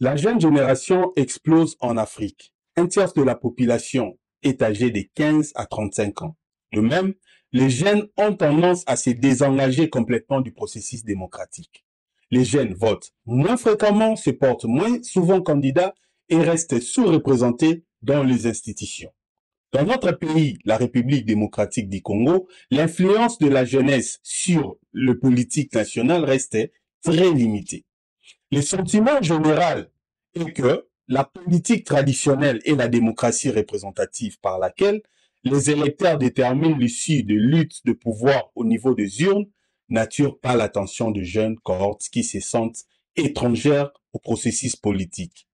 La jeune génération explose en Afrique. Un tiers de la population est âgée de 15 à 35 ans. De même, les jeunes ont tendance à se désengager complètement du processus démocratique. Les jeunes votent moins fréquemment, se portent moins souvent candidats et restent sous-représentés dans les institutions. Dans notre pays, la République démocratique du Congo, l'influence de la jeunesse sur le politique national restait très limitée. Le sentiment général est que la politique traditionnelle et la démocratie représentative par laquelle les électeurs déterminent l'issue de luttes de pouvoir au niveau des urnes n'attirent pas l'attention de jeunes cohortes qui se sentent étrangères au processus politique.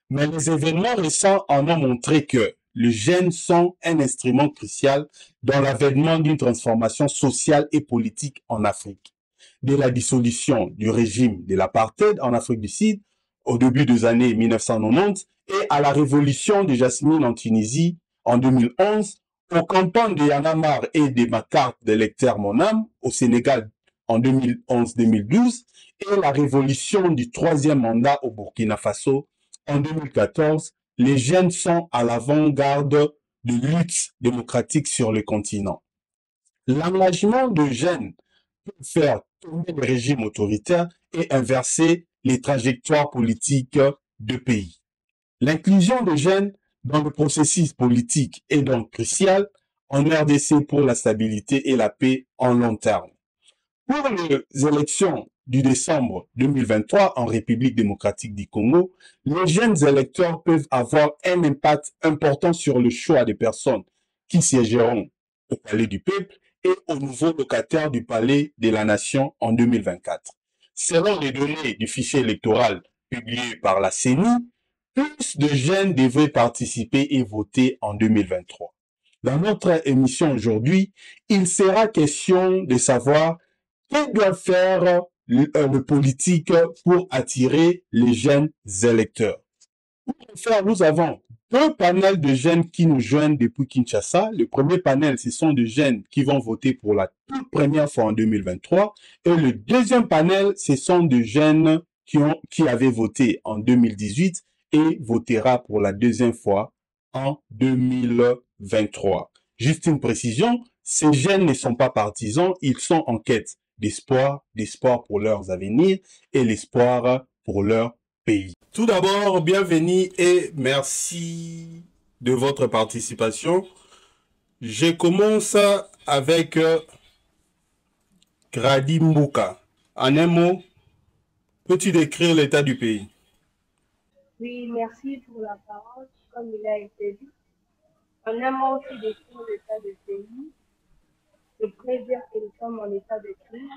Mais les événements récents en ont montré que les jeunes sont un instrument crucial dans l'avènement d'une transformation sociale et politique en Afrique. Dès la dissolution du régime de l'apartheid en Afrique du Sud, au début des années 1990, et à la révolution de Jasmine en Tunisie en 2011, aux campagnes de Yanamar et de ma carte d'électeur Monam au Sénégal en 2011-2012, et la révolution du troisième mandat au Burkina Faso en 2014, les jeunes sont à l'avant-garde de lutte démocratique sur le continent. L'engagement de jeunes peut faire tomber le régime autoritaire et inverser les trajectoires politiques de pays. L'inclusion des jeunes dans le processus politique est donc cruciale en RDC pour la stabilité et la paix en long terme. Pour les élections du décembre 2023 en République démocratique du Congo, les jeunes électeurs peuvent avoir un impact important sur le choix des personnes qui siégeront au Palais du Peuple et aux nouveaux locataires du Palais de la Nation en 2024. Selon les données du fichier électoral publié par la CENI, plus de jeunes devraient participer et voter en 2023. Dans notre émission aujourd'hui, il sera question de savoir que doit faire le politique pour attirer les jeunes électeurs. Pour ce faire, nous avons deux panels de jeunes qui nous joignent depuis Kinshasa. Le premier panel, ce sont des jeunes qui vont voter pour la toute première fois en 2023. Et le deuxième panel, ce sont des jeunes qui avaient voté en 2018 et votera pour la deuxième fois en 2023. Juste une précision, ces jeunes ne sont pas partisans, ils sont en quête d'espoir pour leurs avenirs et l'espoir pour leur pays. Tout d'abord, bienvenue et merci de votre participation. Je commence avec Grady Mbouka. En un mot, peux-tu décrire l'état du pays? Oui, merci pour la parole. Comme il a été dit, en un mot aussi décrire l'état du pays, je pourrais dire que nous sommes en état de crise,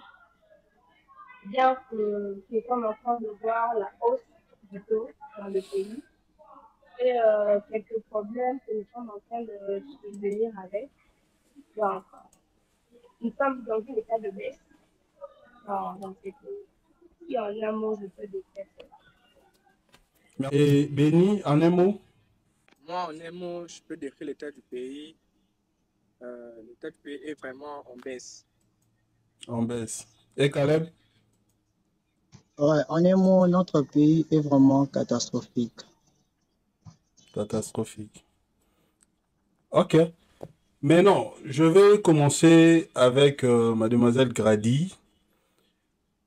bien que nous sommes en train de voir la hausse du taux dans le pays et quelques problèmes que nous sommes en train de subvenir avec. Donc, nous sommes dans un état de baisse dans ce pays. Si en un mot, je peux décrire cela. Et Béni, en un mot? Moi, en un mot, je peux décrire l'état du pays. L'état du pays est vraiment en baisse. En baisse. Et Caleb? Ouais, en un mot, notre pays est vraiment catastrophique. Catastrophique. Ok. Mais non, je vais commencer avec mademoiselle Grady.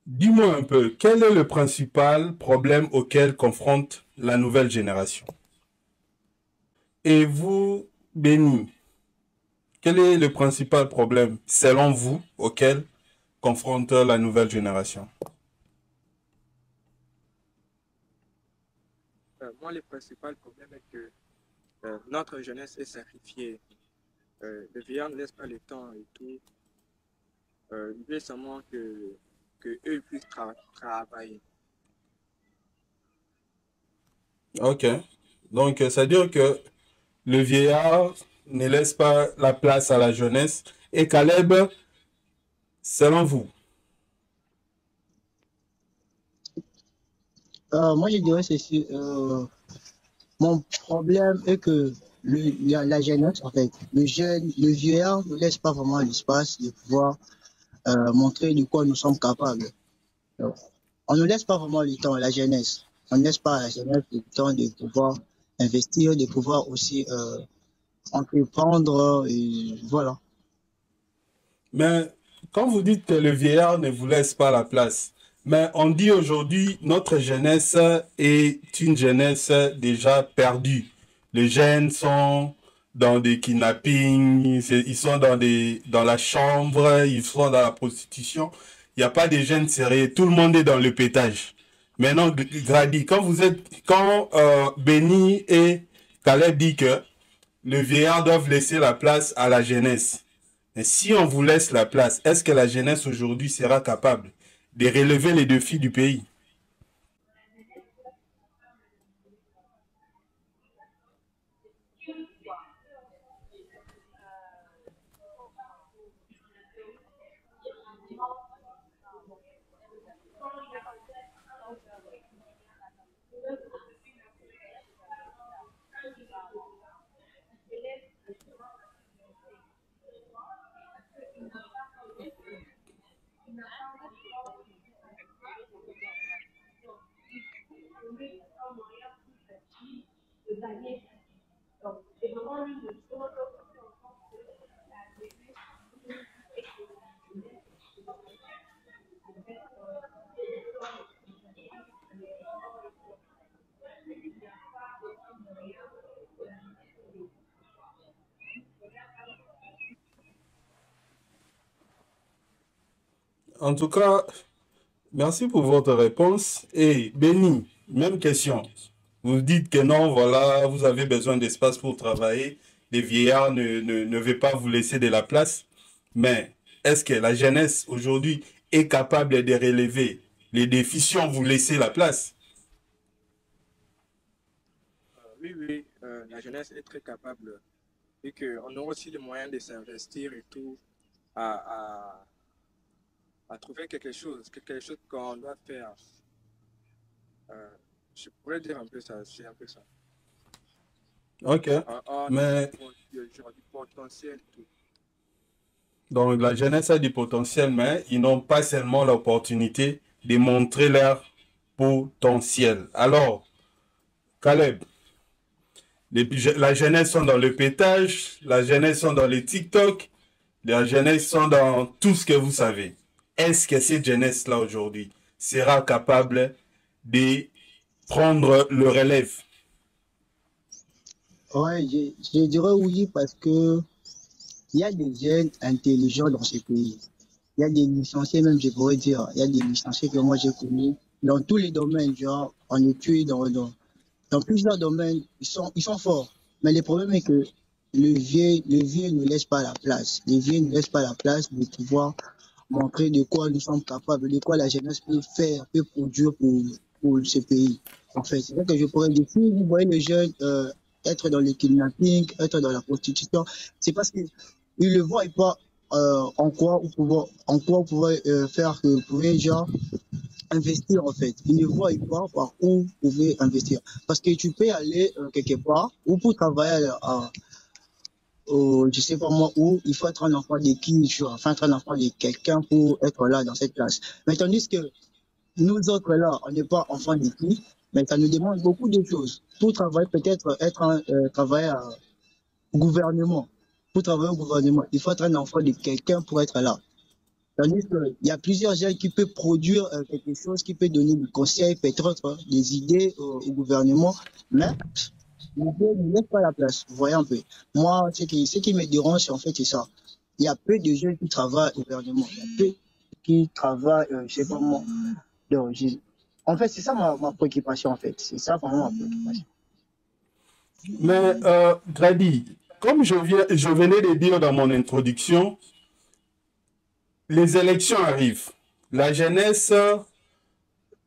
Dis-moi un peu, quel est le principal problème auquel confronte la nouvelle génération? Et vous, Béni, quel est le principal problème, selon vous, auquel confronte la nouvelle génération? Moi, le principal problème est que notre jeunesse est sacrifiée. Les vieillards ne laissent pas le temps et tout. Ils veulent seulement que eux puissent travailler. Ok. Donc, ça veut dire que le vieillard ne laisse pas la place à la jeunesse. Et Caleb, selon vous? Moi, je dirais ceci. Mon problème est que la jeunesse, en fait, le vieillard ne laisse pas vraiment l'espace de pouvoir montrer de quoi nous sommes capables. Donc, on ne laisse pas vraiment le temps à la jeunesse. on ne laisse pas à la jeunesse le temps de pouvoir investir, de pouvoir aussi entreprendre, et voilà. Mais quand vous dites que le vieillard ne vous laisse pas la place, mais on dit aujourd'hui notre jeunesse est une jeunesse déjà perdue. Les jeunes sont dans des kidnappings, ils sont dans la chambre, ils sont dans la prostitution. Il n'y a pas de jeunes sérieux, tout le monde est dans le pétage. Maintenant, Grady, quand Benny et Caleb dit que le vieillard doit laisser la place à la jeunesse. Et si on vous laisse la place, est-ce que la jeunesse aujourd'hui sera capable de relever les défis du pays? En tout cas, merci pour votre réponse. Et Béni, même question. Vous dites que non, voilà, vous avez besoin d'espace pour travailler. Les vieillards ne veulent pas vous laisser de la place. Mais est-ce que la jeunesse aujourd'hui est capable de relever les défis si on vous laissez la place? Oui, oui, la jeunesse est très capable et qu'on a aussi les moyens de s'investir et tout à, à trouver quelque chose qu'on doit faire. Euh, je pourrais dire un peu ça, c'est un peu ça. Ok. On Mais genre du potentiel et tout. donc la jeunesse a du potentiel, mais ils n'ont pas seulement l'opportunité de montrer leur potentiel. Alors, Caleb, la jeunesse sont dans le pétage, la jeunesse sont dans les TikTok, la jeunesse sont dans tout ce que vous savez. Est-ce que cette jeunesse-là aujourd'hui sera capable de prendre le relève? Ouais, je dirais oui parce que il y a des jeunes intelligents dans ce pays. Il y a des licenciés même, je pourrais dire. Il y a des licenciés que moi j'ai connus dans tous les domaines, genre en études, dans plusieurs domaines, ils sont forts. Mais le problème est que le vieux ne laisse pas la place. Le vieux ne laisse pas la place de pouvoir montrer de quoi nous sommes capables, de quoi la jeunesse peut faire, peut produire pour ce pays. En fait, c'est vrai que je pourrais dire, si vous voyez les jeunes être dans le kidnapping, être dans la prostitution, c'est parce qu'ils ne le voient pas en quoi vous pouvez faire que vous pouvez genre investir en fait. Ils ne voient pas par où vous pouvez investir. Parce que tu peux aller quelque part ou pour travailler je sais pas moi où, il faut être un enfant de qui, enfin être un enfant de quelqu'un pour être là dans cette place. Mais tandis que nous autres là, on n'est pas enfants de qui, mais ça nous demande beaucoup de choses. Pour travailler, peut-être être un travailleur au gouvernement. Pour travailler au gouvernement, il faut être un enfant de quelqu'un pour être là. Tandis qu'il y a plusieurs gens qui peuvent produire quelque chose, qui peut donner des conseils, peut-être des idées au gouvernement, mais l'idée ne laisse pas la place. Vous voyez un peu. Moi, ce qui me dérange, en fait, c'est ça. Il y a peu de gens qui travaillent au gouvernement. Il y a peu qui travaillent, je sais pas moi. Donc, en fait, c'est ça ma préoccupation, en fait. C'est ça vraiment ma préoccupation. Mais Grady, comme je venais de dire dans mon introduction, les élections arrivent. La jeunesse,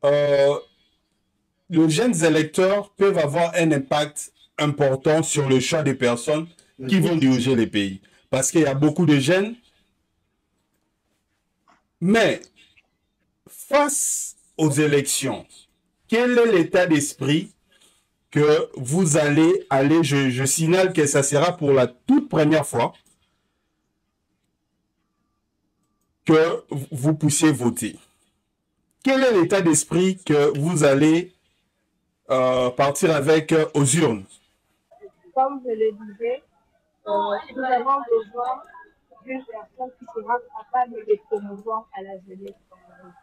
les jeunes électeurs peuvent avoir un impact important sur le choix des personnes qui vont diriger les pays. Parce qu'il y a beaucoup de jeunes. Mais face aux élections, quel est l'état d'esprit que vous allez aller, je signale que ça sera pour la toute première fois que vous puissiez voter. Quel est l'état d'esprit que vous allez partir avec aux urnes. Comme je le disais, nous avons besoin d'une personne qui sera capable de promouvoir à la jeunesse congolaise.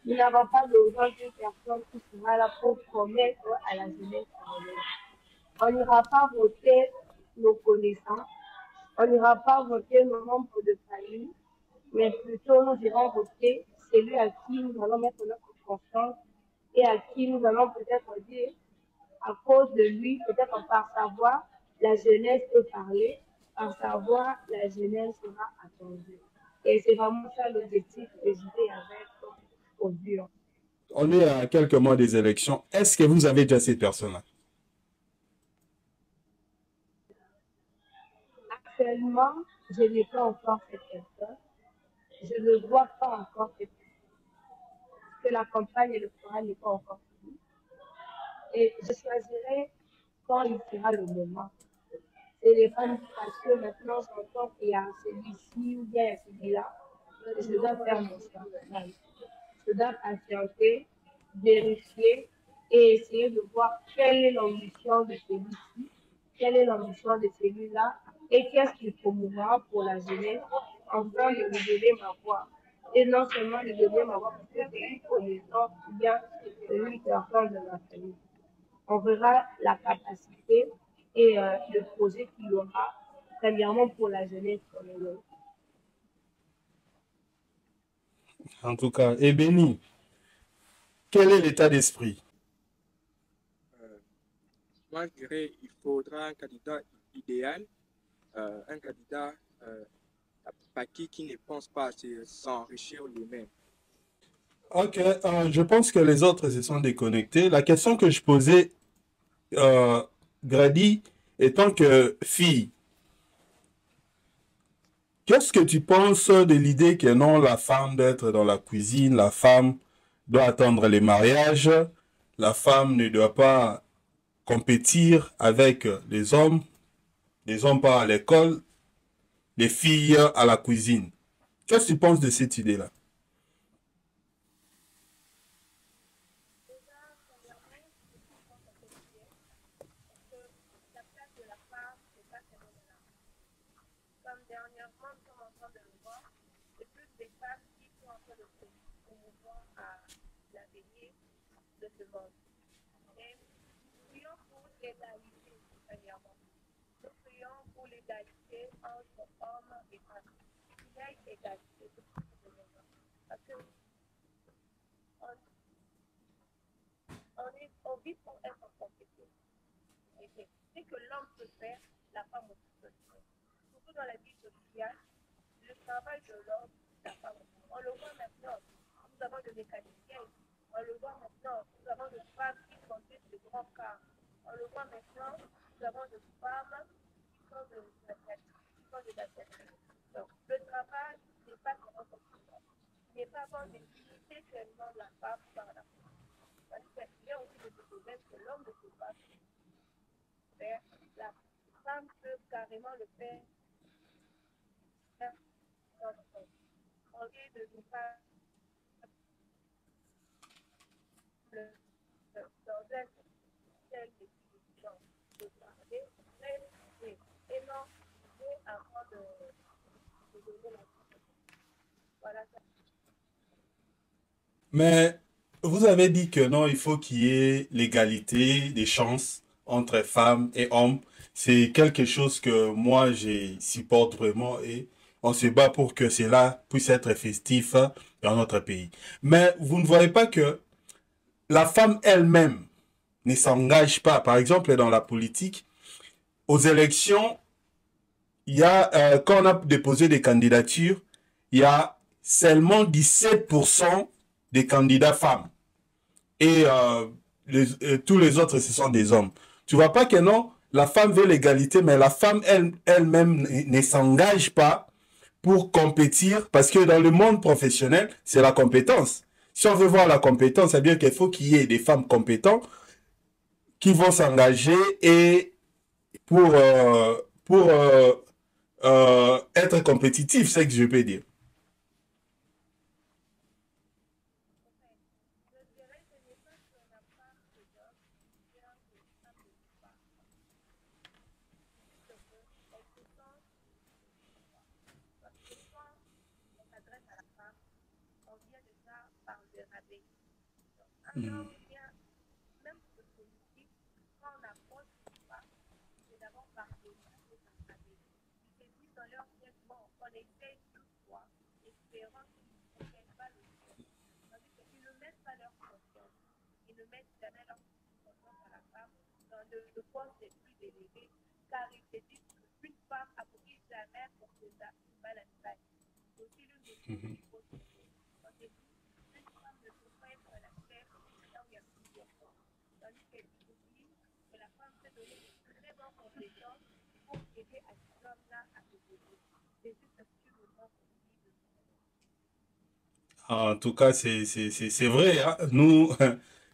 Nous n'avons pas besoin d'une personne qui sera là pour promettre à la jeunesse congolaise. On n'ira pas voter nos connaissances, on n'ira pas voter nos membres de famille, mais plutôt nous irons voter celui à qui nous allons mettre notre confiance et à qui nous allons peut-être dire, à cause de lui, peut-être par sa voix, la jeunesse peut parler, par sa voix, la jeunesse sera attendue. Et c'est vraiment ça l'objectif que je vais avec au dur. On est à quelques mois des élections. Est-ce que vous avez déjà cette personne-là? Actuellement, je n'ai pas encore cette personne. Je ne vois pas encore cette personne. Parce que la campagne électorale n'est pas encore finie. Et je choisirai quand il sera le moment. Ce n'est pas parce que maintenant j'entends qu'il y a celui-ci ou bien il y a celui-là. Je dois faire mon choix. Je dois patienter, vérifier et essayer de voir quelle est l'ambition de celui-ci, quelle est l'ambition de celui-là et qu'est-ce qu'il promouvera pour la jeunesse afin de lui donner ma voix. Et non seulement lui donner ma voix parce que c'est une connaissance ou bien une personne de ma famille. On verra la capacité et le projet qu'il aura, premièrement pour la jeunesse congolaise. En tout cas, et Béni, quel est l'état d'esprit? Moi, je dirais qu'il faudra un candidat idéal, un candidat qui ne pense pas à s'enrichir lui-même. Ok, je pense que les autres se sont déconnectés. La question que je posais, Grady, étant que fille, qu'est-ce que tu penses de l'idée que non, la femme doit être dans la cuisine, la femme doit attendre les mariages, la femme ne doit pas compétir avec les hommes pas à l'école, les filles à la cuisine. Qu'est-ce que tu penses de cette idée-là? Comme dernièrement, nous sommes en train de le voir, c'est plus des femmes qui sont en train de se promouvoir à l'avenir de ce monde. Et nous prions pour l'égalité, premièrement. Nous prions pour l'égalité entre hommes et femmes. Il y a une égalité de tout ce monde. Parce que on vit pour être en compétition. Et c'est ce que l'homme peut faire, la femme aussi peut le faire. Surtout dans la vie sociale, le travail de l'homme, la femme. On le voit maintenant, nous avons des mécaniciens, on le voit maintenant, nous avons des femmes qui conduisent de grands cars, on le voit maintenant, nous avons des femmes qui sont des asiatiques. Donc, le travail n'est pas seulement comme ça. Il n'est pas bon de limiter seulement la femme par la femme. Parce qu'il y a aussi des domaines que l'homme ne peut pas faire. La femme peut carrément le faire. Au lieu de nous faire dans un tel de parler, et non, avant de donner la voilà ça. Mais vous avez dit que non, il faut qu'il y ait l'égalité des chances entre femmes et hommes. C'est quelque chose que moi, je supporte vraiment et on se bat pour que cela puisse être festif dans notre pays. Mais vous ne voyez pas que la femme elle-même ne s'engage pas. Par exemple, dans la politique, aux élections, il y a, quand on a déposé des candidatures, il y a seulement 17% des candidats femmes. Et tous les autres, ce sont des hommes. Tu vois pas que non, la femme veut l'égalité, mais la femme elle-même ne s'engage pas pour compétir, parce que dans le monde professionnel, c'est la compétence. Si on veut voir la compétence, ça veut dire qu'il faut qu'il y ait des femmes compétentes qui vont s'engager et pour, pour être compétitif, c'est ce que je peux dire. par le rabais. Donc, un homme vient, même pour le politique, quand on approche pas, c'est d'abord par le rabais. Ils se disent dans leur tête, bon, on essaye deux fois, espérant qu'ils ne prennent pas le ciel. Tandis qu'ils ne mettent pas leur confiance. Ils ne mettent jamais leur confiance à la femme dans le poste des plus élevés, car ils se disent qu'une femme a pris jamais pour que ça va la taille. C'est aussi l'une des choses qu'il faut se dire. On se dit, une femme ne peut pas être la chef là où il y a plusieurs femmes. Tandis qu'elle dit que la femme peut donner de très bonnes compétences pour aider à cet homme-là à se développer. C'est juste ce que le monde dit. En tout cas, c'est vrai, hein. Nous,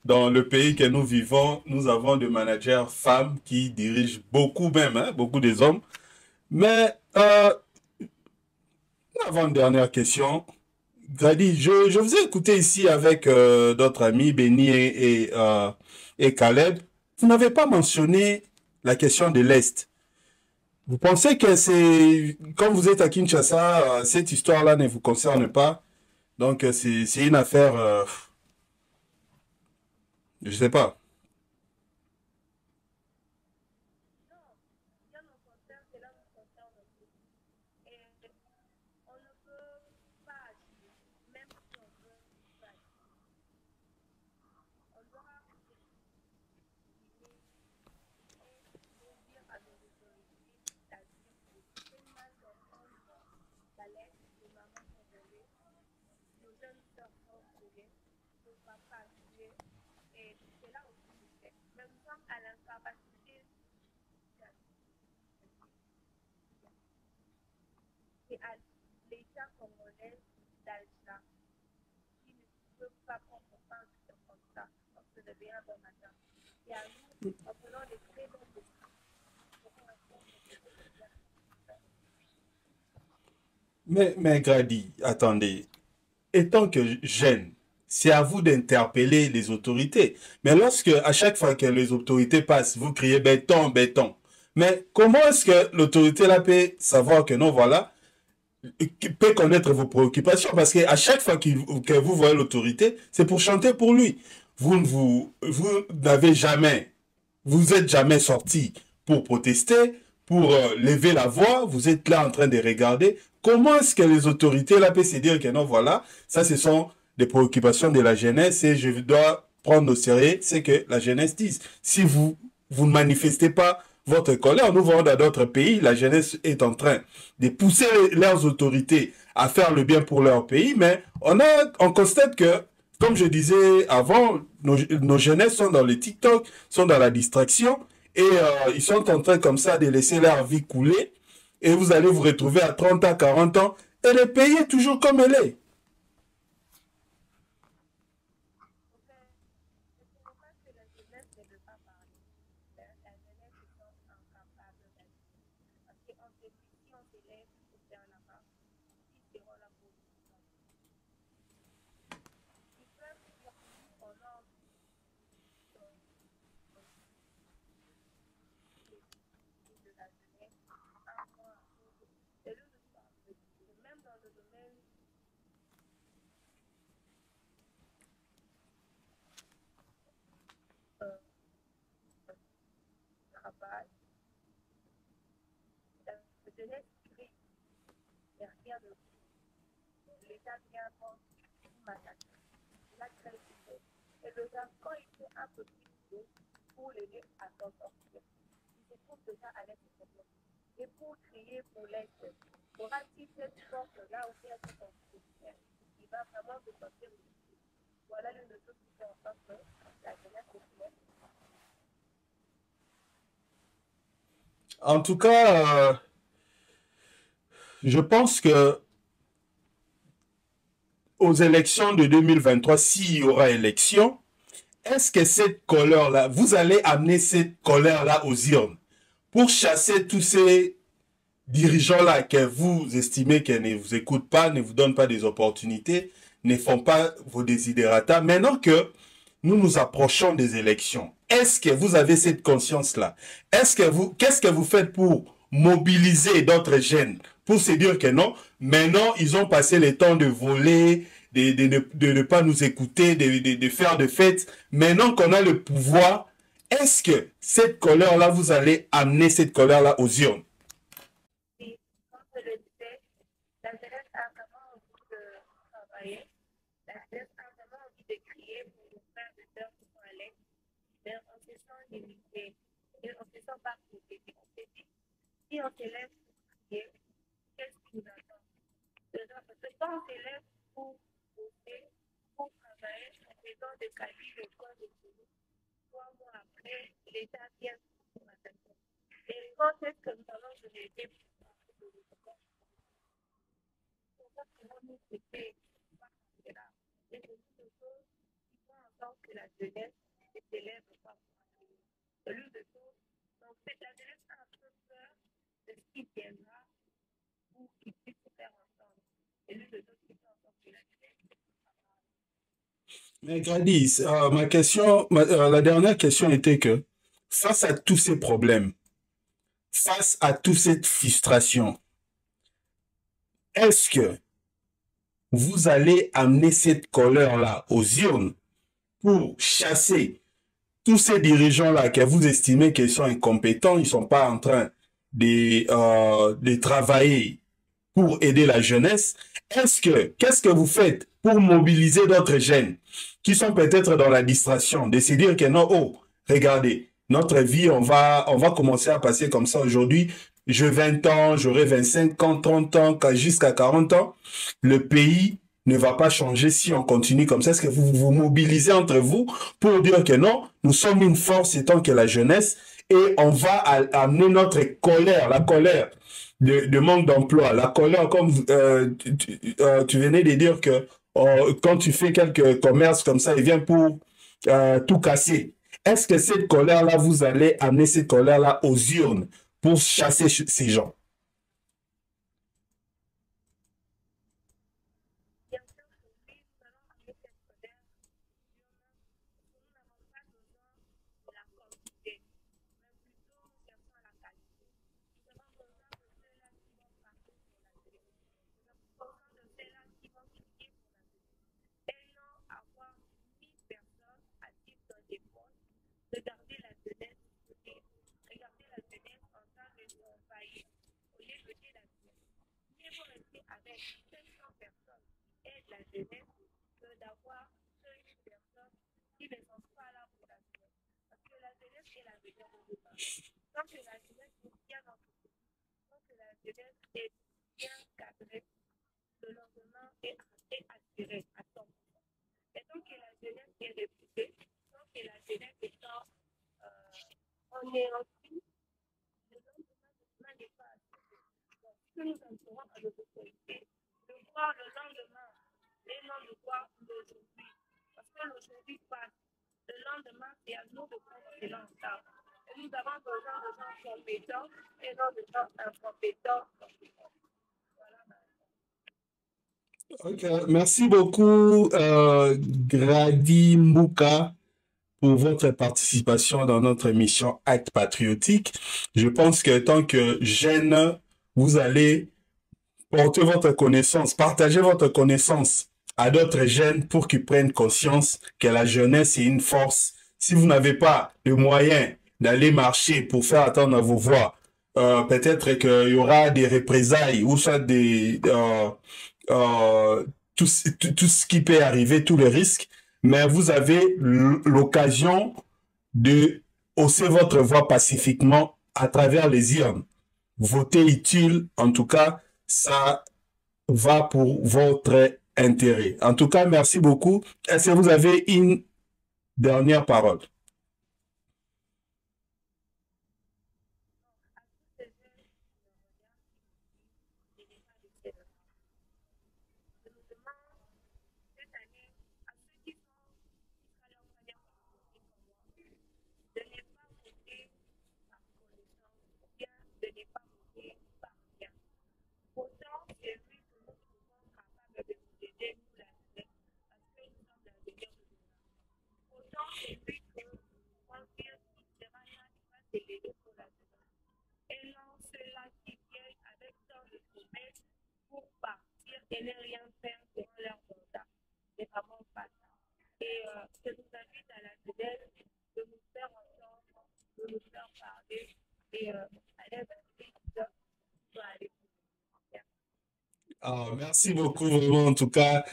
dans le pays que nous vivons, nous avons des managers femmes qui dirigent beaucoup même, hein, beaucoup des hommes. Mais avant-dernière question, Grady, je vous ai écouté ici avec d'autres amis, Benny et Caleb. Vous n'avez pas mentionné la question de l'Est. Vous pensez que c'est, quand vous êtes à Kinshasa, cette histoire-là ne vous concerne pas? Donc, c'est une affaire, je sais pas. Non, bien au contraire, c'est là où on concerne aussi. Et on ne peut pas agir, même si on veut pas agir. On doit estimer et dire à nos autorités d'agir pour tellement d'enfants d'alerte, de mamans congolais, nos jeunes sœurs congolais, nos papas tués. Et c'est là aussi le fait. Mais nous sommes à l'incapacité et à l'État congolais d'agir qui ne peut pas prendre part à ce comme ça, parce que devient un bon matin. Et à nous, en prenant des très bonnes décisions, Mais Grady, attendez. Étant que jeune, c'est à vous d'interpeller les autorités. Mais lorsque, à chaque fois que les autorités passent, vous criez béton, béton. Mais comment est-ce que l'autorité là peut savoir que non, voilà, peut connaître vos préoccupations? Parce qu'à chaque fois que vous voyez l'autorité, c'est pour chanter pour lui. Vous n'avez jamais, vous êtes jamais sorti pour protester, pour lever la voix. Vous êtes là en train de regarder. Comment est-ce que les autorités là peuvent se dire que non, voilà, ça ce sont des préoccupations de la jeunesse et je dois prendre au sérieux ce que la jeunesse dit. Si vous ne manifestez pas votre colère, nous voyons dans d'autres pays, la jeunesse est en train de pousser leurs autorités à faire le bien pour leur pays, mais on constate que, comme je disais avant, nos jeunesses sont dans le TikTok, sont dans la distraction, et ils sont en train comme ça de laisser leur vie couler, et vous allez vous retrouver à 30 ans, 40 ans, et le pays est toujours comme elle est. ce n'est pas que la jeunesse ne veut pas parler. La jeunesse est incapable d'agir. Parce qu'on se dit, si on s'élève pour faire la marche, ils seront là pour nous. Ils peuvent dire oui, on a envie de la jeunesse, un mois, c'est le soir. Même dans le domaine du travail, la jeunesse crie, il n'y a rien de l'État vient prendre une massacre. La crève du fait. Et le gars, quand il fait un peu plus de pour l'aider à s'en sortir, il se trouve déjà à l'aide de problème. Et pour crier pour l'aide, aura-t-il cette force-là ou bien cette force il va vraiment se sortir de l'issue. Voilà l'une des choses qui fait en sorte que la jeunesse populaire. En tout cas, je pense que aux élections de 2023, s'il y aura élection, est-ce que cette colère-là, vous allez amener cette colère-là aux urnes pour chasser tous ces dirigeants-là que vous estimez qu'ils ne vous écoutent pas, ne vous donnent pas des opportunités, ne font pas vos desiderata. Maintenant que nous nous approchons des élections, est-ce que vous avez cette conscience-là? Qu'est-ce que vous faites pour mobiliser d'autres jeunes pour se dire que non, maintenant ils ont passé le temps de voler, de ne pas nous écouter, de faire des fêtes. Maintenant qu'on a le pouvoir, est-ce que cette colère-là, vous allez amener cette colère-là aux urnes? Et comme je le disais, la jeunesse a vraiment envie de travailler. La jeunesse a vraiment envie de crier pour nous faire de peur qui sont à l'aise. Mais on se sent limité et on ne se sent pas protégé. On se dit, si on se lève pour crier, qu'est-ce qui nous attend? Parce que quand on se lève pour bosser, pour travailler, en faisant des calculs de quoi de boulot, 3 mois après, l'État vient pour la personne. Et quand est-ce que nous allons de l'aider pour comment nous aider par là? Et de toutes choses, il faut entendre que la jeunesse ne s'élève pas pour la de l'une de choses. Donc, la jeunesse a un peu peur de ce qui viendra pour qu'ils puissent se faire entendre. Et l'une de choses, il faut entendre que la jeunesse. Mais Gladys, la dernière question était que face à tous ces problèmes, face à toute cette frustration, est-ce que vous allez amener cette colère-là aux urnes pour chasser tous ces dirigeants-là que vous estimez qu'ils sont incompétents, ils ne sont pas en train de travailler pour aider la jeunesse? Qu'est-ce que vous faites pour mobiliser d'autres jeunes qui sont peut-être dans la distraction, de se dire que non, oh, regardez, notre vie, on va commencer à passer comme ça aujourd'hui. J'ai 20 ans, j'aurai 25 ans, 30 ans, jusqu'à 40 ans. Le pays ne va pas changer si on continue comme ça. Est-ce que vous vous mobilisez entre vous pour dire que non, nous sommes une force étant que la jeunesse et on va amener notre colère, la colère de manque d'emploi, la colère, comme tu venais de dire que quand tu fais quelques commerces comme ça, il vient pour tout casser. Est-ce que cette colère-là, vous allez amener cette colère-là aux urnes pour chasser ces gens? Bien sûr, aujourd'hui, nous allons amener cette colère. Nous n'avons pas besoin de la quantité, mais plutôt nous cherchons la qualité. Nous avons besoin de ceux-là qui vont parler pour la jeunesse. Nous avons besoin de ceux-là qui vont crier pour la jeunesse. Et non avoir 1000 personnes à dire dans des postes, regarder la jeunesse, regarder la jeunesse en train de nous envahir au lieu de dire la jeunesse. Mieux vaut rester avec 500 personnes et la jeunesse que d'avoir 5 personnes qui ne sont pas là pour la jeunesse. Parce que la jeunesse est l'avenir de demain. Tant que la jeunesse est bien entretenue, tant que la jeunesse est bien cadrée, le lendemain est assuré à 100%. Et tant que la jeunesse est réputée, tant que la jeunesse est en énergie, le lendemain n'est pas assuré. Donc, ce que nous implorons à nos autorités, de voir le lendemain et non de voir l'aujourd'hui. Parce que l'aujourd'hui passe, le lendemain, c'est à nous de prendre les temps. Et nous avons besoin de gens compétents et non de gens incompétents. Ok, merci beaucoup, Grady Mbouka, pour votre participation dans notre émission Acte Patriotique. Je pense que tant que jeune, vous allez porter votre connaissance, partager votre connaissance à d'autres jeunes pour qu'ils prennent conscience que la jeunesse est une force. Si vous n'avez pas le moyen d'aller marcher pour faire attendre vos voix, peut-être qu'il y aura des représailles ou soit tout ce qui peut arriver, tous les risques, mais vous avez l'occasion de hausser votre voix pacifiquement à travers les urnes. Votez utile, en tout cas, ça va pour votre intérêt. En tout cas, merci beaucoup. Est-ce que vous avez une dernière parole? C'est lui que ne rien faire durant leur mandat. C'est vraiment pas ça. Et je vous invite à la jeunesse de nous faire entendre, de nous faire parler et à l'aide de aller. Ah, merci beaucoup, vraiment, en tout cas,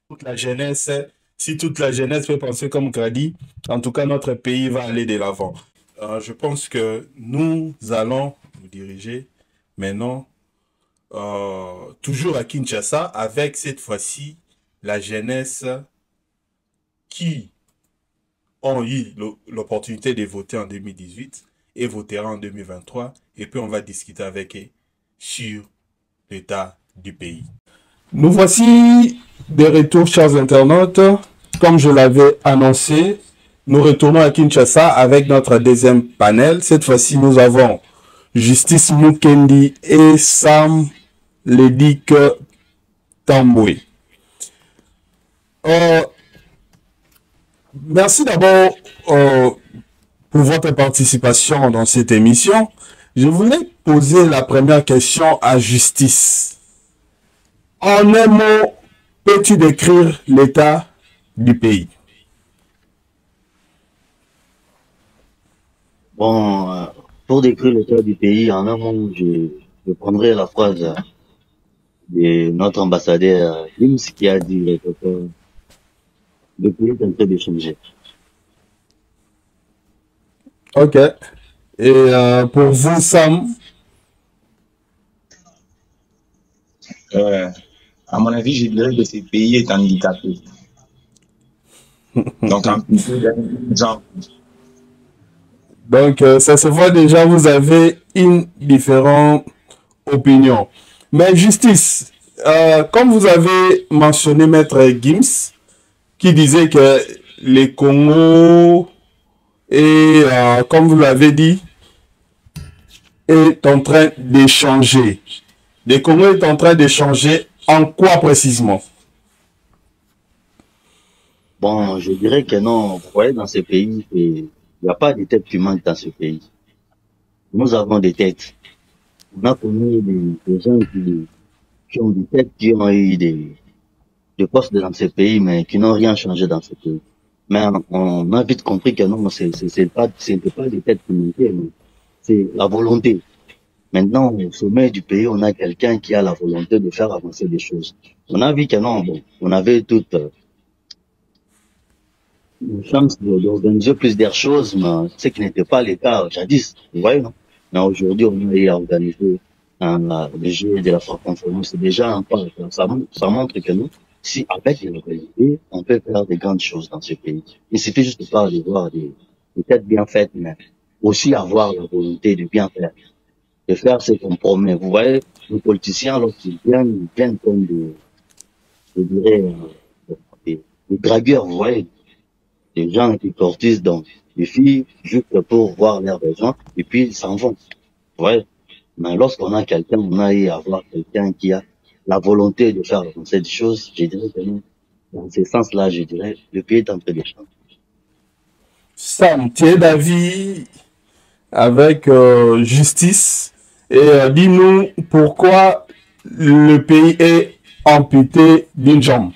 toute la jeunesse. Si toute la jeunesse peut penser comme Grady, en tout cas, notre pays va aller de l'avant. Je pense que nous allons nous diriger maintenant toujours à Kinshasa avec cette fois-ci la jeunesse qui ont eu l'opportunité de voter en 2018 et votera en 2023. Et puis on va discuter avec eux sur l'état du pays. Nous voici de retour, chers internautes. Comme je l'avais annoncé, nous retournons à Kinshasa avec notre deuxième panel. Cette fois-ci, nous avons Justice Mukendi et Sam Ledik Tamboué. Merci d'abord pour votre participation dans cette émission. Je voulais poser la première question à Justice. En un mot, peux-tu décrire l'état du pays? Bon, pour décrire l'état du pays, en un mot, je prendrai la phrase de notre ambassadeur Gims qui a dit que le pays est en train de changer. Ok. Et pour vous, Sam? À mon avis, je dirais que ce pays est handicapé. Donc, un peu genre. Donc, ça se voit déjà, vous avez une différente opinion. Mais Justice, comme vous avez mentionné Maître Gims, qui disait que les Congo, et comme vous l'avez dit, est en train d'échanger. Les Congo est en train d'échanger en quoi précisément? Bon, je dirais que non, vous voyez, dans ce pays, il n'y a pas de tête qui manque dans ce pays. Nous avons des têtes. On a connu des gens qui ont des têtes, qui ont eu des postes dans ce pays, mais qui n'ont rien changé dans ce pays. Mais on a vite compris que non, ce n'était pas des têtes qui manquaient, mais c'est la volonté. Maintenant, au sommet du pays, on a quelqu'un qui a la volonté de faire avancer des choses. On a vu que non, bon, on avait toute une chance d'organiser plusieurs choses, mais ce qui n'était pas le cas jadis, vous voyez, non? Mais aujourd'hui, on a eu à organiser le jeu de la francophonie. C'est déjà un pas. Ça montre que nous, si avec les localités, on peut faire des grandes choses dans ce pays. Il suffit juste pas de voir des têtes bien faites, mais aussi avoir la volonté de bien faire. De faire ce qu'on promet. Vous voyez, les politiciens, lorsqu'ils viennent comme je dirais, des dragueurs, vous voyez, des gens qui courtisent donc les filles juste pour voir leurs besoins, et puis ils s'en vont. Vous voyez. Mais lorsqu'on a quelqu'un, on a eu à avoir quelqu'un qui a la volonté de faire avancer des choses, je dirais que non. Dans ce sens-là, je dirais, le pays est en train de changer. Sam, tu es d'avis avec Justice? Et dis-nous pourquoi le pays est amputé d'une jambe.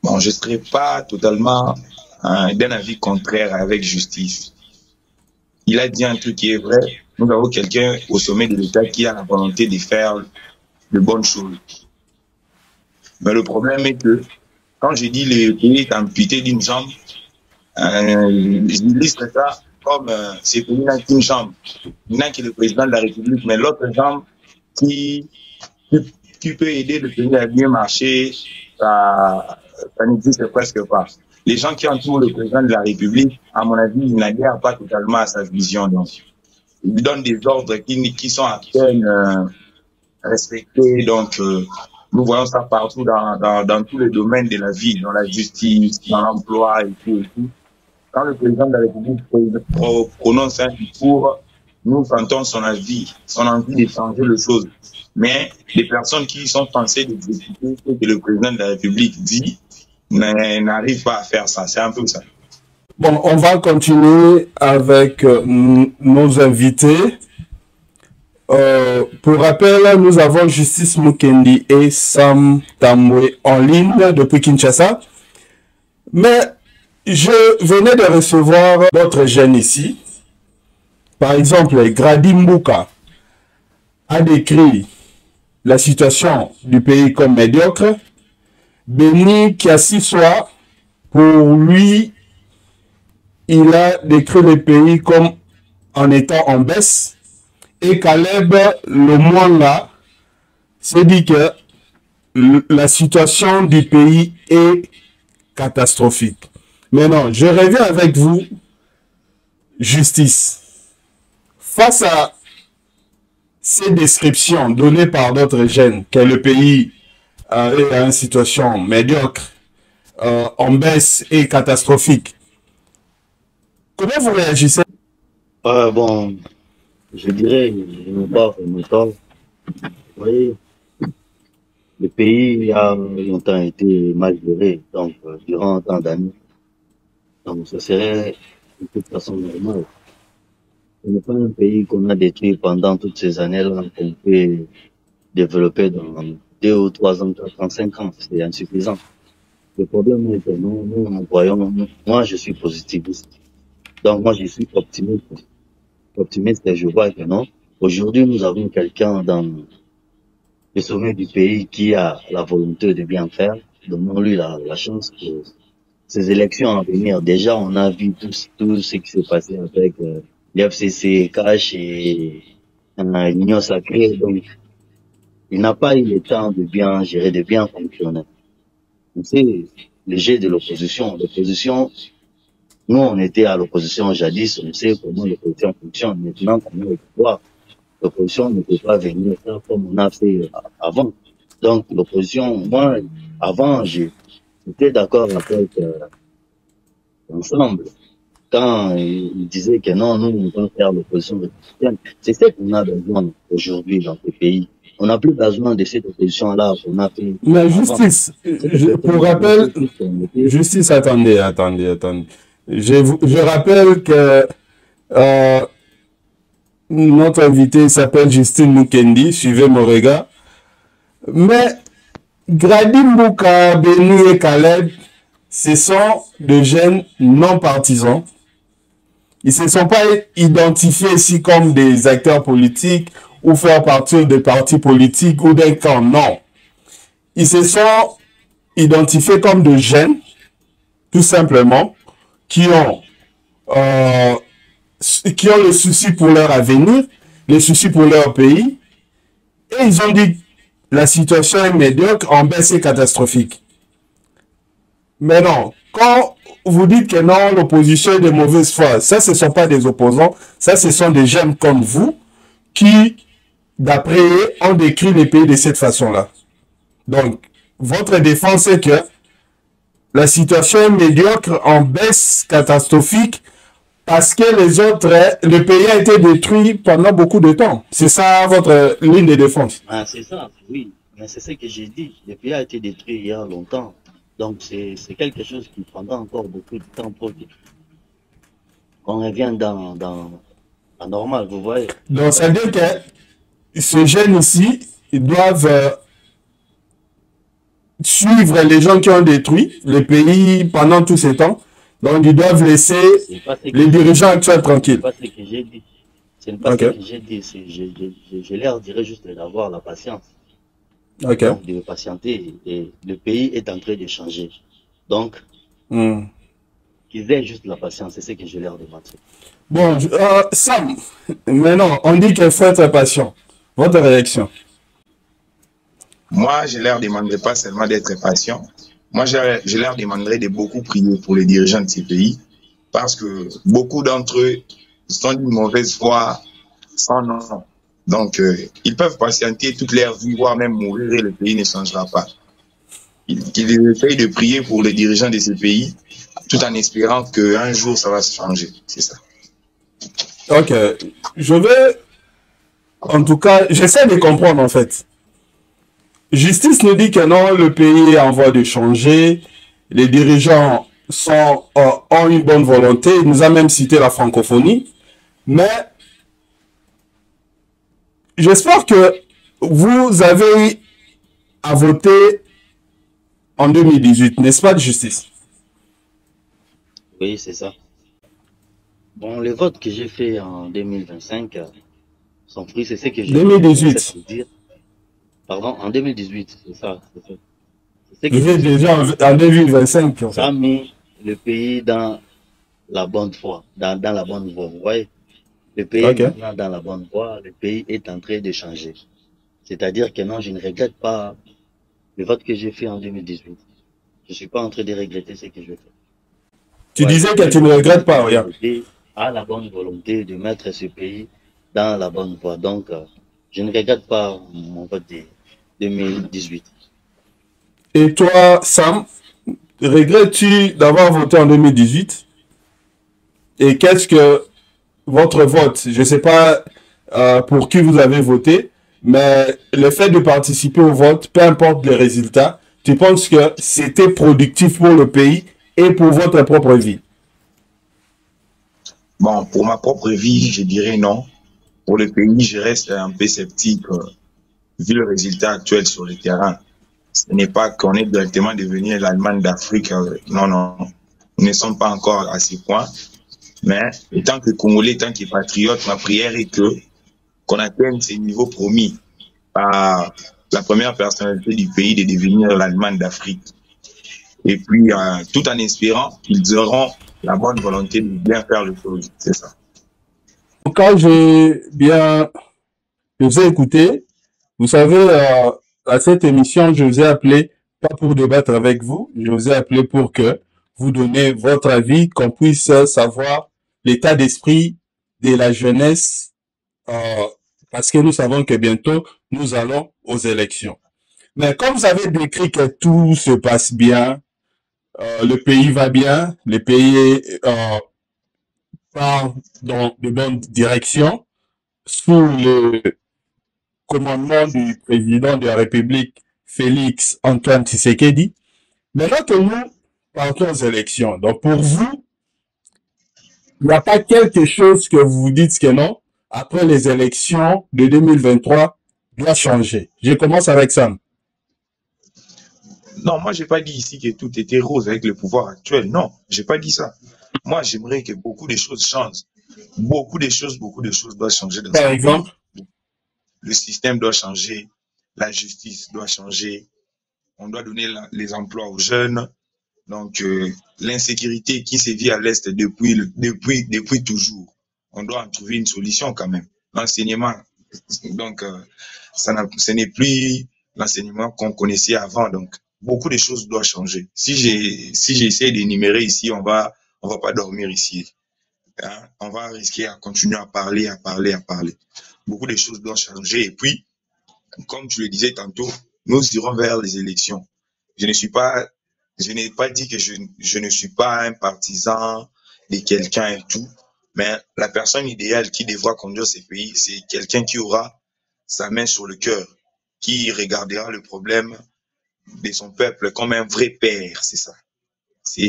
Bon, je ne serais pas totalement d'un avis contraire avec Justice. Il a dit un truc qui est vrai. Nous avons quelqu'un au sommet de l'État qui a la volonté de faire de bonnes choses. Mais le problème est que, quand je dis le pays est amputé d'une jambe, je liste ça comme ce pays n'a qu'une jambe. Il n'a que le président de la République, mais l'autre jambe qui peut aider le pays à bien marcher, ça n'existe presque pas. Les gens qui entourent le président de la République, à mon avis, ils n'adhèrent pas totalement à sa vision. Donc, ils donnent des ordres qui sont à peine respectés. Donc, nous voyons ça partout dans tous les domaines de la vie, dans la justice, dans l'emploi et tout et tout. Quand le président de la République prononce un discours, nous sentons son avis, son envie de changer les choses. Mais les personnes qui sont censées d'exécuter ce que le président de la République dit n'arrivent pas à faire ça. C'est un peu ça. Bon, on va continuer avec nos invités. Pour rappel, nous avons Justice Mukendi et Sam Tambwe en ligne depuis Kinshasa. Mais je venais de recevoir d'autres jeunes ici. Par exemple, Grady Mbouka a décrit la situation du pays comme médiocre. Béni Kiasiswa, pour lui, il a décrit le pays comme en étant en baisse. Et Caleb Lomwanga s'est dit que la situation du pays est catastrophique. Maintenant, je reviens avec vous, Justice. Face à ces descriptions données par d'autres jeunes, que le pays est dans une situation médiocre, en baisse et catastrophique, comment vous réagissez? Bon, je dirais, je ne pas vraiment tort. Vous voyez, le pays a longtemps été mal géré, donc durant tant d'années. Donc ce serait de toute façon normal. Ce n'est pas un pays qu'on a détruit pendant toutes ces années-là qu'on peut développer dans 2 ou 3 ans, 4 ans, 5 ans. C'est insuffisant. Le problème est que nous voyons, moi je suis positiviste. Donc moi je suis optimiste. Optimiste et je vois que non. Aujourd'hui nous avons quelqu'un dans le sommet du pays qui a la volonté de bien faire. Donnons-lui la chance pour ces élections à venir. Déjà on a vu tout ce qui s'est passé avec l'FCC, Cash et l'Union Sacrée. Donc il n'a pas eu le temps de bien gérer, de bien fonctionner. C'est le jeu de l'opposition. L'opposition, nous, on était à l'opposition jadis, on sait comment l'opposition fonctionne. Maintenant, qu'on est au pouvoir, l'opposition ne peut pas venir faire comme on a fait avant. Donc, l'opposition, moi, avant, j'étais d'accord avec ensemble. Quand ils disaient que non, nous, on va faire l'opposition républicaine. C'est ce qu'on a besoin aujourd'hui dans ce pays. On n'a plus besoin de cette opposition-là qu'on a fait. Mais Justice, pour rappel, Justice, attendez. Je rappelle que notre invité s'appelle Justine Mukendi, suivez mon regard. Mais Grady Mbouka, Béni et Caleb, ce sont des jeunes non partisans. Ils ne se sont pas identifiés ici comme des acteurs politiques ou faire partie de partis politiques ou d'un camp. Non. Ils se sont identifiés comme des jeunes, tout simplement, qui ont le souci pour leur avenir, le souci pour leur pays. Et ils ont dit la situation est médiocre, en baisse et catastrophique. Mais non, quand vous dites que non, l'opposition est de mauvaise foi, ça, ce ne sont pas des opposants, ça, ce sont des jeunes comme vous qui, d'après eux, ont décrit les pays de cette façon-là. Donc, votre défense est que la situation est médiocre, en baisse catastrophique, parce que le pays a été détruit pendant beaucoup de temps. C'est ça votre ligne de défense? Ah, c'est ça, oui. Mais c'est ce que j'ai dit. Le pays a été détruit il y a longtemps. Donc, c'est quelque chose qui prendra encore beaucoup de temps pour qu'on revienne dans la normale, vous voyez. Donc, ça veut dire que ces jeunes ici, ils doivent suivre les gens qui ont détruit le pays pendant tout ce temps. Donc, ils doivent laisser les dirigeants actuels tranquilles. Ce n'est pas ce que j'ai dit. Ce n'est pas ce que j'ai dit. Je leur dirais juste d'avoir la patience. Donc, de patienter. Et le pays est en train de changer. Donc, qu'ils aient juste la patience. C'est ce que je leur demande. Bon, Sam, maintenant, on dit qu'il faut être patient. Votre réaction? Moi, je leur demanderai pas seulement d'être patient. Moi, je leur demanderai de beaucoup prier pour les dirigeants de ces pays, parce que beaucoup d'entre eux sont d'une mauvaise foi sans nom. Donc, ils peuvent patienter toute leur vie, voire même mourir, et le pays ne changera pas. Ils essayent de prier pour les dirigeants de ces pays, tout en espérant qu'un jour, ça va se changer. C'est ça. Ok. Je vais, en tout cas, j'essaie de comprendre, en fait. Justice nous dit que non, le pays est en voie de changer, les dirigeants ont une bonne volonté, il nous a même cité la francophonie, mais j'espère que vous avez eu à voter en 2018, n'est-ce pas, de justice? Oui, c'est ça. Bon, les votes que j'ai fait en 2025 sont fruits, c'est ce que j'accepte 2018. de dire. Pardon, en 2018, c'est ça, c'est ça. C'est ce que Vous êtes j'accepte de déjà dire. en 2025, en Ça fait. a mis le pays dans la bonne voie, dans la bonne voie. Vous voyez, le pays est Ok. maintenant dans la bonne voie, le pays est en train de changer. C'est-à-dire que non, je ne regrette pas le vote que j'ai fait en 2018. Je suis pas en train de regretter ce que je fais. Tu Ouais, le disais que tu peuple ne regrettes pas, qui a regarde. voté a la bonne volonté de mettre ce pays dans la bonne voie. Donc, je ne regrette pas mon vote de 2018. Et toi, Sam, regrettes-tu d'avoir voté en 2018? Et qu'est-ce que votre vote, je ne sais pas pour qui vous avez voté, mais le fait de participer au vote, peu importe les résultats, tu penses que c'était productif pour le pays et pour votre propre vie? Bon, pour ma propre vie, je dirais non. Pour le pays, je reste un peu sceptique vu le résultat actuel sur le terrain. Ce n'est pas qu'on est directement devenu l'Allemagne d'Afrique. Non, non. Nous ne sommes pas encore à ce point. Mais étant que Congolais, tant que patriote, ma prière est que qu'on atteigne ces niveaux promis par la première personnalité du pays de devenir l'Allemagne d'Afrique. Et puis, tout en espérant qu'ils auront la bonne volonté de bien faire les choses. C'est ça. Quand je vous ai écouté, vous savez, à cette émission, je vous ai appelé pas pour débattre avec vous, je vous ai appelé pour que vous donnez votre avis, qu'on puisse savoir l'état d'esprit de la jeunesse, euh, parce que nous savons que bientôt, nous allons aux élections. Mais comme vous avez décrit que tout se passe bien, le pays va bien, le pays part dans de bonnes directions, sous le commandement du président de la République, Félix Antoine Tshisekedi. Maintenant que nous partons aux élections, donc pour vous, il n'y a pas quelque chose que vous vous dites que non, après les élections de 2023, doit changer. Je commence avec ça. Non, moi, j'ai pas dit ici que tout était rose avec le pouvoir actuel. Non, j'ai pas dit ça. Moi, j'aimerais que beaucoup de choses changent. Beaucoup de choses doivent changer dans ce Par pays. exemple, Le système doit changer, la justice doit changer, on doit donner les emplois aux jeunes. Donc, l'insécurité qui sévit à l'Est depuis toujours, on doit en trouver une solution quand même. L'enseignement, donc, ce n'est plus l'enseignement qu'on connaissait avant. Donc, beaucoup de choses doivent changer. Si j'essaie d'énumérer ici, on va pas dormir ici. Hein? On va risquer à continuer à parler, à parler, à parler. Beaucoup de choses doivent changer. Et puis, comme tu le disais tantôt, nous irons vers les élections. Je ne suis pas, je n'ai pas dit que je ne suis pas un partisan de quelqu'un et tout, mais la personne idéale qui devra conduire ces pays, c'est quelqu'un qui aura sa main sur le cœur, qui regardera le problème de son peuple comme un vrai père, c'est ça. C'est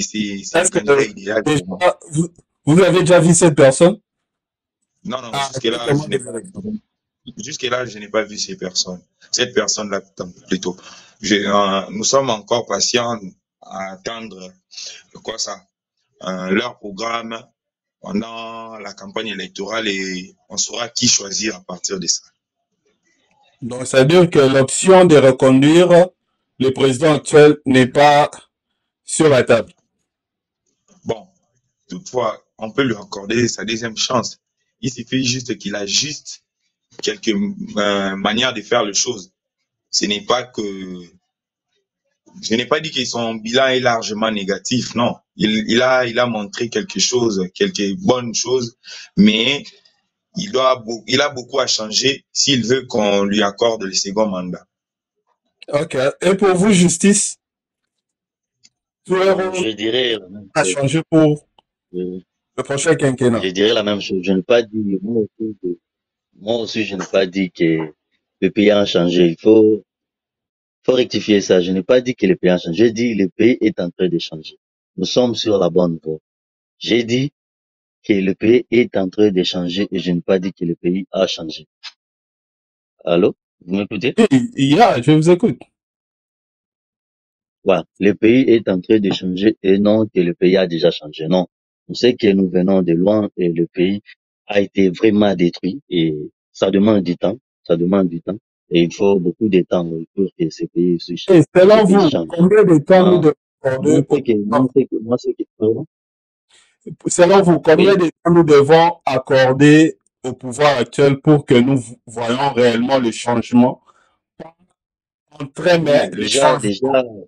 un est-ce que candidat idéal pour moi. déjà, vous avez déjà vu cette personne? Non, non, Ah, exactement des élections. jusque-là, je n'ai pas vu ces personnes. Cette personne-là, plutôt. Nous sommes encore patients à attendre, quoi ça, leur programme pendant la campagne électorale et on saura qui choisir à partir de ça. Donc, ça veut dire que l'option de reconduire le président actuel n'est pas sur la table. Bon, toutefois, on peut lui accorder sa deuxième chance. Il suffit juste qu'il ajuste quelques manières de faire les choses. Ce n'est pas que Je n'ai pas dit que son bilan est largement négatif, non. Il a montré quelque chose, quelques bonnes choses, mais il a beaucoup à changer s'il veut qu'on lui accorde le second mandat. Ok. Et pour vous, justice, tout le Bon, rôle je dirais la même a chose. changé pour Je, le prochain quinquennat. je dirais la même chose. Je n'ai pas dit, moi aussi, je n'ai pas dit que le pays a changé. Faut rectifier ça. Je n'ai pas dit que le pays a changé. J'ai dit le pays est en train de changer. Nous sommes sur la bonne voie. J'ai dit que le pays est en train de changer et je n'ai pas dit que le pays a changé. Allô? Vous m'écoutez? Oui, je vous écoute. Voilà. Le pays est en train de changer et non que le pays a déjà changé. Non. On sait que nous venons de loin et le pays a été vraiment détruit et ça demande du temps. Ça demande du temps. Et il faut beaucoup de temps pour que Et ce selon pays vous, change. combien de temps nous Ah, devons accorder pardon? selon vous, combien Oui. de temps nous devons accorder au pouvoir actuel pour que nous voyons réellement le changement? Entrer, mais Oui, le changement.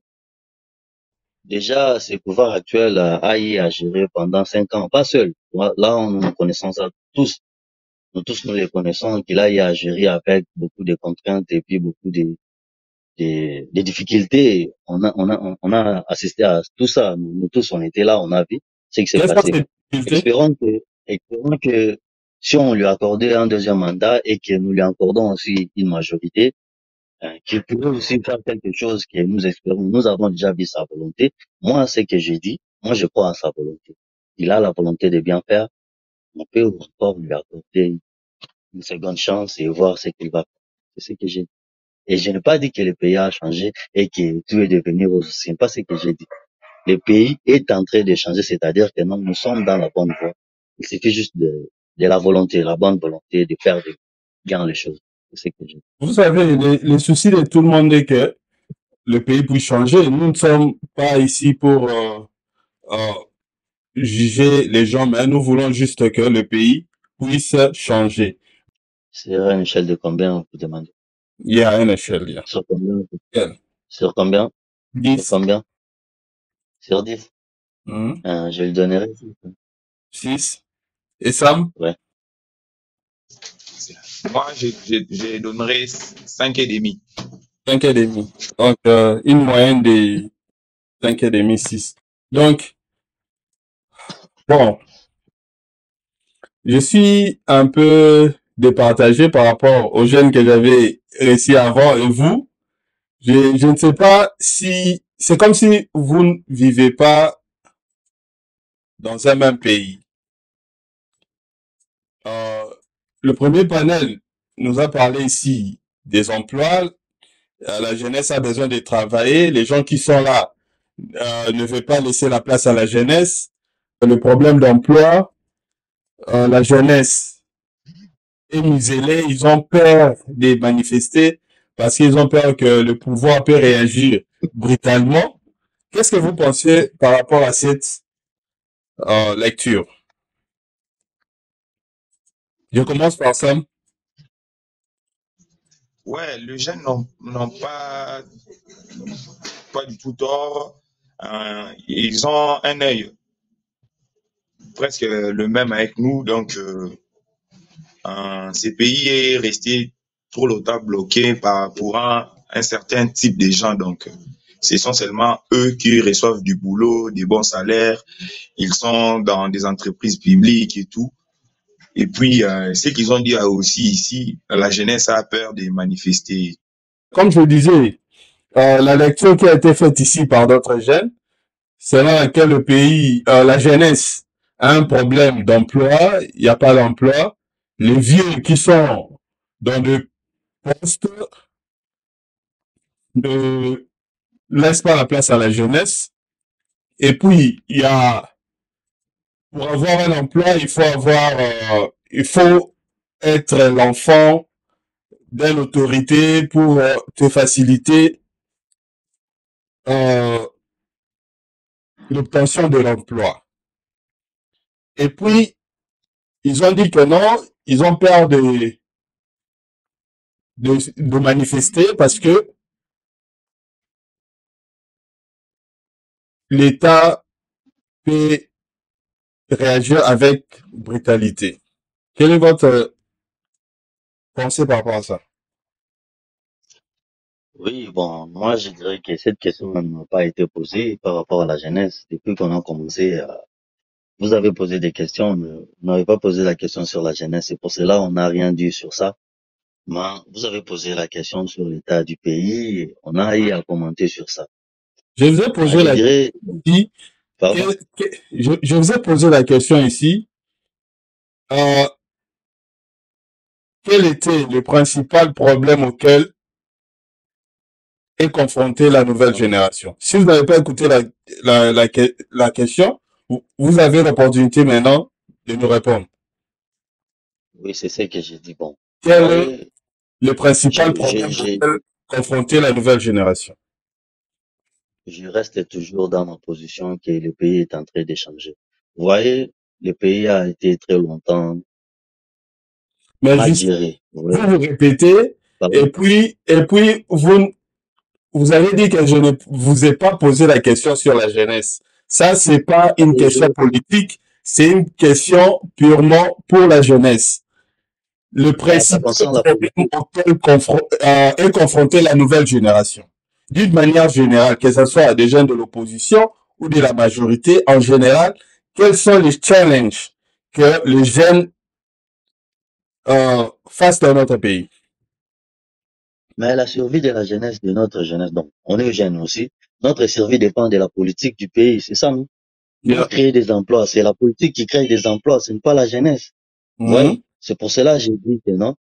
déjà, ce pouvoir actuel a eu à gérer pendant 5 ans, pas seul. Là, nous connaissons ça tous. Nous les connaissons, qu'il a eu à gérer avec beaucoup de contraintes et puis beaucoup de difficultés. On a assisté à tout ça. Nous tous, on était là, on a vu ce qui s'est Quelles sont passé. ces difficultés? Espérons que si on lui accordait un deuxième mandat et que nous lui accordons aussi une majorité, qu'il pourrait aussi faire quelque chose que nous espérons. Nous avons déjà vu sa volonté. Moi, ce que j'ai dit, moi, je crois à sa volonté. Il a la volonté de bien faire. On peut encore lui accorder une seconde chance et voir ce qu'il va faire. C'est ce que j'ai dit. Et je n'ai pas dit que le pays a changé et que tout est devenu rose. C'est pas ce que j'ai dit. Le pays est en train de changer, c'est-à-dire que nous sommes dans la bonne voie. Il suffit juste de la volonté, la bonne volonté de faire bien les choses. C'est ce que j'ai dit. Vous savez, le souci de tout le monde est que le pays puisse changer. Nous ne sommes pas ici pour euh, juger les gens, mais nous voulons juste que le pays puisse changer. C'est à une échelle de combien, vous demandez? Il y a une échelle, il y a. Sur combien? Quelle? Sur combien? Sur 10. combien? Sur 10. Mhm. Je lui donnerai 6. Et Sam? Ouais. Moi, je donnerais 5,5. 5,5. Donc, une moyenne de 5,5, 6. Donc, bon, je suis un peu départagé par rapport aux jeunes que j'avais réussi avant et vous. Je ne sais pas si... C'est comme si vous ne vivez pas dans un même pays. Euh, le premier panel nous a parlé ici des emplois. La jeunesse a besoin de travailler. Les gens qui sont là ne veulent pas laisser la place à la jeunesse. Le problème d'emploi, la jeunesse est muselée. Ils ont peur de manifester parce qu'ils ont peur que le pouvoir peut réagir brutalement. Qu'est-ce que vous pensez par rapport à cette lecture? Je commence par Sam. Ouais, les jeunes n'ont pas du tout tort. Ils ont un œil presque le même avec nous. Donc, ce pays est resté trop longtemps bloqué pour un certain type de gens. Donc, ce sont seulement eux qui reçoivent du boulot, des bons salaires. Ils sont dans des entreprises publiques et tout. Et puis, ce qu'ils ont dit aussi ici, la jeunesse a peur de manifester. Comme je le disais, la lecture qui a été faite ici par d'autres jeunes, selon laquelle le pays, la jeunesse a un problème d'emploi, il n'y a pas d'emploi. Les vieux qui sont dans des postes ne laissent pas la place à la jeunesse. Et puis, il y a, pour avoir un emploi, il faut être l'enfant d'une autorité pour te faciliter euh, l'obtention de l'emploi. Et puis, ils ont dit que non, ils ont peur de manifester parce que l'État peut réagir avec brutalité. Quelle est votre pensée par rapport à ça? Oui, bon, moi, je dirais que cette question n'a pas été posée par rapport à la jeunesse. Depuis qu'on a commencé, vous avez posé des questions, mais vous n'avez pas posé la question sur la jeunesse. Et pour cela, on n'a rien dit sur ça. Mais vous avez posé la question sur l'état du pays. Et on a eu à commenter sur ça. Je vous ai posé Je la dirais, question ici. pardon? Je vous ai posé la question ici. Euh, quel était le principal problème auquel est confrontée la nouvelle génération? Si vous n'avez pas écouté la question, vous avez l'opportunité maintenant de nous répondre. Oui, c'est ce que j'ai dit. Bon, vous Quel est voyez, le principal je, problème je, je, auquel confrontée la nouvelle génération? je reste toujours dans ma position que le pays est en train de changer. Vous voyez, le pays a été très longtemps Mais mal juste, géré. Vous vous voyez, vous répétez, Pardon. et puis vous avez dit que je ne vous ai pas posé la question sur la jeunesse. Ça, c'est pas une Et question politique, c'est une question purement pour la jeunesse. Le mais en ce qui principal concerne la problème politique, auquel est confrontée la nouvelle génération, d'une manière générale, que ce soit des jeunes de l'opposition ou de la majorité en général, quels sont les challenges que les jeunes face dans notre pays? mais la survie de la jeunesse, de notre jeunesse, donc, on est jeunes aussi. Notre survie dépend de la politique du pays, c'est ça, non? Pour Yeah. créer des emplois, c'est la politique qui crée des emplois, ce n'est pas la jeunesse. Vous voyez? Mhm. C'est pour cela que j'ai dit que non.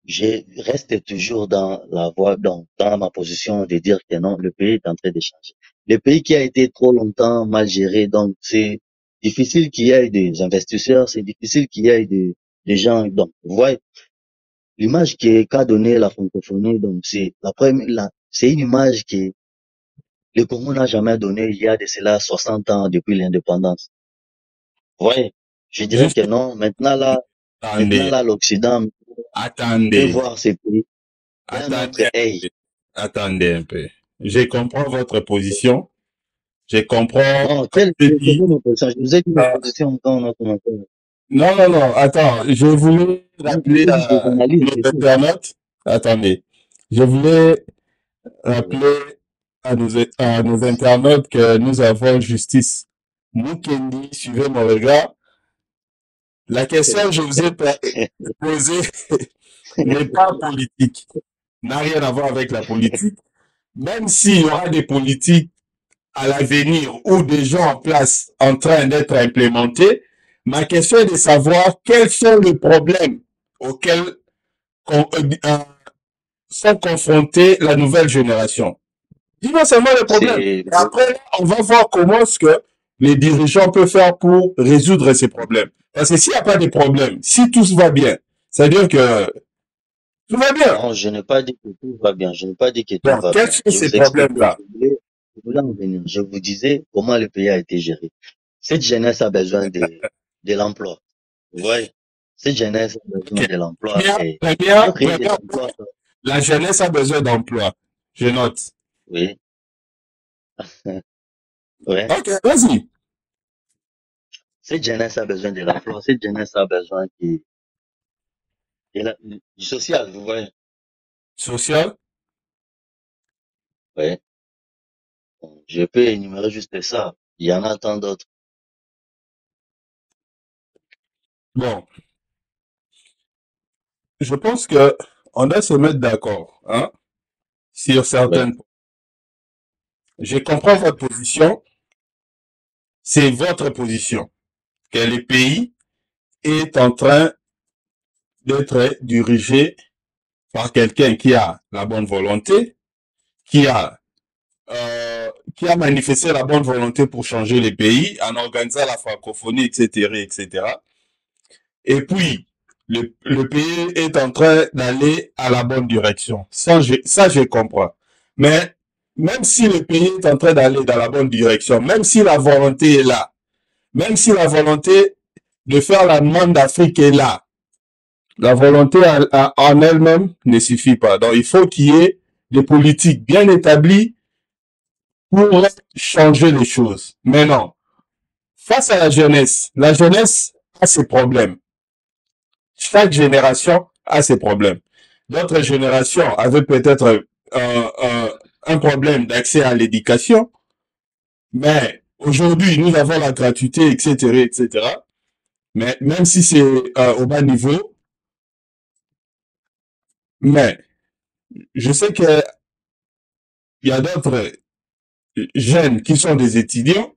Je reste toujours dans la voie, dans ma position de dire que non, le pays est en train de changer. Le pays qui a été trop longtemps mal géré, donc c'est difficile qu'il y ait des investisseurs, c'est difficile qu'il y ait des gens, donc, vous voyez, l'image qu'a donnée la francophonie, donc c'est la première, c'est une image que le Congo n'a jamais donnée il y a de cela 60 ans depuis l'indépendance. Vous voyez, je dirais Juste que non, maintenant attendez, là, l'Occident peut attendez, voir ces pays d'un autre attendez, œil. attendez un peu. Je comprends votre position. Je comprends, Non, comme je c'est dis, quoi ma position? Je vous ai dit ma euh, position quand on a commencé. non, non, non, attends, je voulais Moi, je rappeler fais juste des à analyses, nos c'est tout. internautes, attendez, je voulais Oui. rappeler à nos internautes que nous avons justice. Mukendi, suivez mon regard. La question que je vous ai posée n'est pas politique, n'a rien à voir avec la politique. Même s'il y aura des politiques à l'avenir ou des gens en place en train d'être implémentés, ma question est de savoir quels sont les problèmes auxquels sont confrontés la nouvelle génération. Dis-moi seulement les problèmes. C'est, Et après, on va voir comment est-ce que les dirigeants peuvent faire pour résoudre ces problèmes. Parce que s'il n'y a pas de problème, si tout va bien, c'est-à-dire que tout va bien. non, je n'ai pas dit que tout va bien. Je n'ai pas dit que tout Donc, va quels bien. sont Je ces vous expliquais, problèmes-là? je voulais en venir. Je vous disais comment le pays a été géré. Cette jeunesse a besoin de l'emploi. Vous voyez? Cette jeunesse a besoin Ok. de l'emploi et pour créer des Première, emplois, la jeunesse a besoin d'emploi. Je note. oui, ouais. Ok, vas-y. Cette jeunesse a besoin de l'emploi. Cette jeunesse a besoin du social, vous voyez? Social. Ouais. Bon, je peux énumérer juste ça. Il y en a tant d'autres. Bon, je pense que on doit se mettre d'accord, hein, sur Ouais. certaines points. Je comprends votre position. C'est votre position que le pays est en train d'être dirigé par quelqu'un qui a la bonne volonté, qui a qui a manifesté la bonne volonté pour changer le pays en organisant la francophonie, etc., etc. Et puis, le pays est en train d'aller à la bonne direction. Ça, je comprends. Mais même si le pays est en train d'aller dans la bonne direction, même si la volonté est là, même si la volonté de faire la demande d'Afrique est là, la volonté en elle-même ne suffit pas. Donc, il faut qu'il y ait des politiques bien établies pour changer les choses. Maintenant, face à la jeunesse a ses problèmes. Chaque génération a ses problèmes. D'autres générations avaient peut-être un problème d'accès à l'éducation, mais aujourd'hui, nous avons la gratuité, etc., etc. Mais même si c'est au bas niveau, mais je sais qu'il y a d'autres jeunes qui sont des étudiants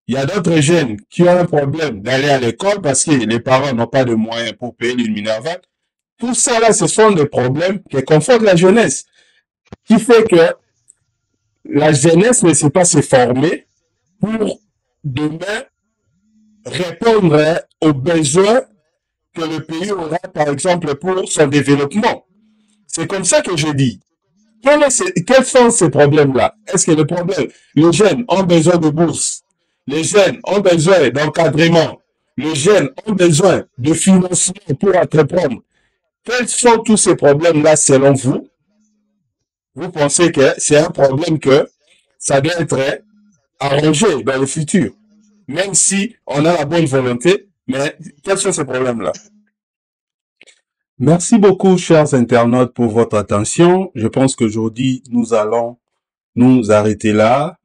Il y a d'autres jeunes qui ont un problème d'aller à l'école parce que les parents n'ont pas de moyens pour payer le minerval. Tout ça là, ce sont des problèmes qui confrontent la jeunesse, qui fait que la jeunesse ne sait pas se former pour demain répondre aux besoins que le pays aura, par exemple, pour son développement. C'est comme ça que je dis. Quels sont ces problèmes-là? Est-ce que le problème, les jeunes ont besoin de bourse, les jeunes ont besoin d'encadrement, les jeunes ont besoin de financement pour entreprendre? Quels sont tous ces problèmes-là selon vous? Vous pensez que c'est un problème que ça doit être arrangé dans le futur, même si on a la bonne volonté, mais quels sont ces problèmes-là? Merci beaucoup, chers internautes, pour votre attention. Je pense qu'aujourd'hui, nous allons nous arrêter là.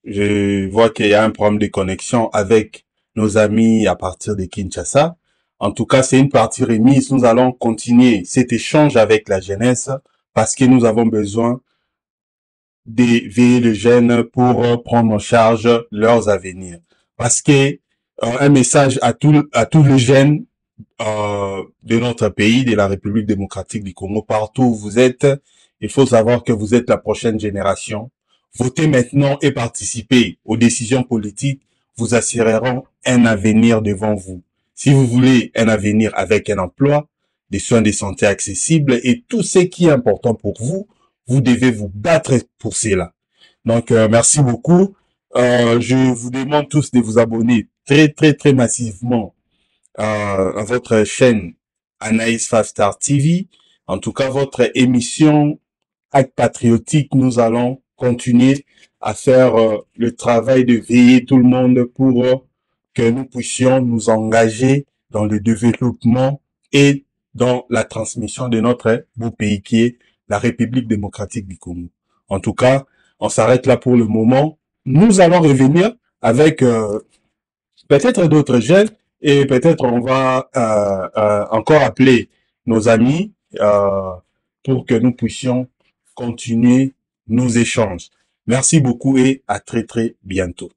Je vois qu'il y a un problème de connexion avec nos amis à partir de Kinshasa. En tout cas, c'est une partie remise. Nous allons continuer cet échange avec la jeunesse parce que nous avons besoin d'éveiller les jeunes pour prendre en charge leurs avenirs. Parce que un message à tous les jeunes de notre pays, de la République démocratique du Congo, partout où vous êtes, il faut savoir que vous êtes la prochaine génération. Votez maintenant et participez aux décisions politiques vous assureront un avenir devant vous. Si vous voulez un avenir avec un emploi, des soins de santé accessibles et tout ce qui est important pour vous, vous devez vous battre pour cela. Donc, merci beaucoup. Je vous demande tous de vous abonner très massivement à votre chaîne Anaïs 5 Star TV. En tout cas, votre émission Acte Patriotique, nous allons continuer à faire le travail de veiller tout le monde pour que nous puissions nous engager dans le développement et dans la transmission de notre beau pays qui est la République démocratique du Congo. En tout cas, on s'arrête là pour le moment. Nous allons revenir avec peut-être d'autres jeunes et peut-être on va encore appeler nos amis pour que nous puissions continuer nos échanges. Merci beaucoup et à très bientôt.